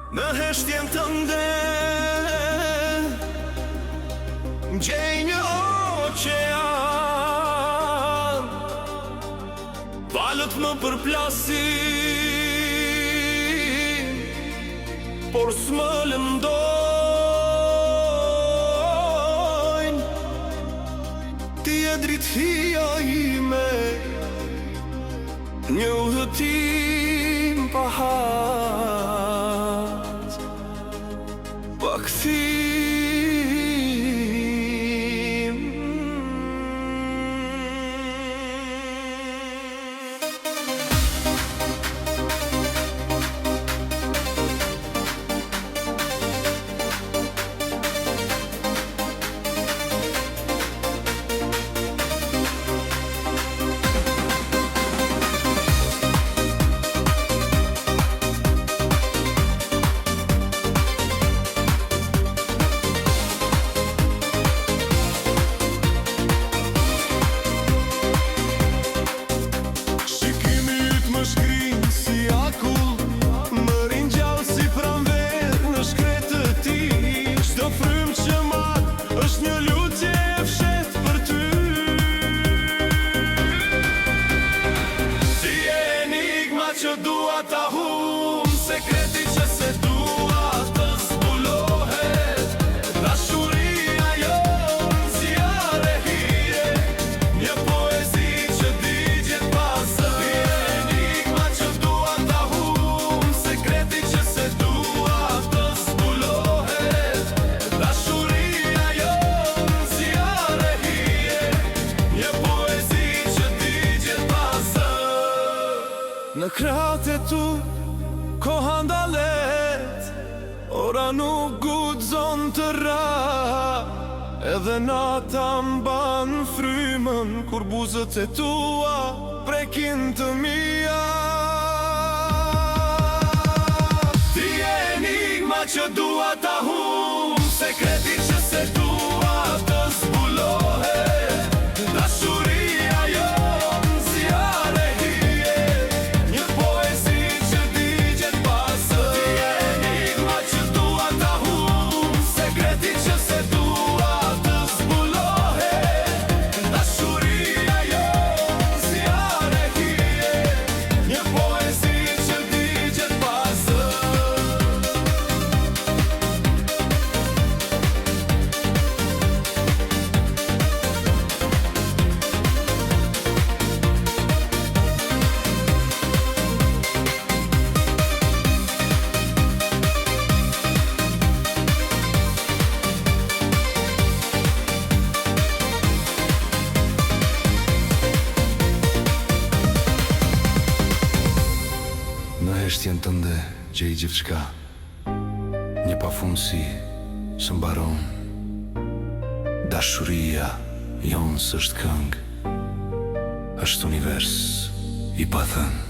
Në heshtjen tënde gjej një oqean, valët më përplasin, por s'më lëndojnë. Ti e dritësia ime, një udhëtim pa haz, pa kthim. Që dua ta hum, sekreti që se dua të zbulohet. Dashuria jon zjarre hije, një poezi që digjet pas zë. Enigma që dua ta hum, sekreti që se dua të zbulohet. Dashuria jon zjarre hije, një poezi që digjet pas zë. Në krahat e tu, koha ndalet, ora nuk guxon të ra, edhe nata mban frymën kur buzët e tua prekin të mia. Ti e enigma që dua ta hum, sekreti që se dua të zbulohet. Dashuria jon zjarre hije, një poezi që digjet pas zë. Ti e enigma që dua ta hum, sekreti që se dua të zbulohet. Dashuria jon zjarre hije, një poezi që digjet pas zë. Në heshtjen tënde gjej gjithçka, një pafundësi së mbaron. Dashuria jon s'është këngë, është univers i pathënë.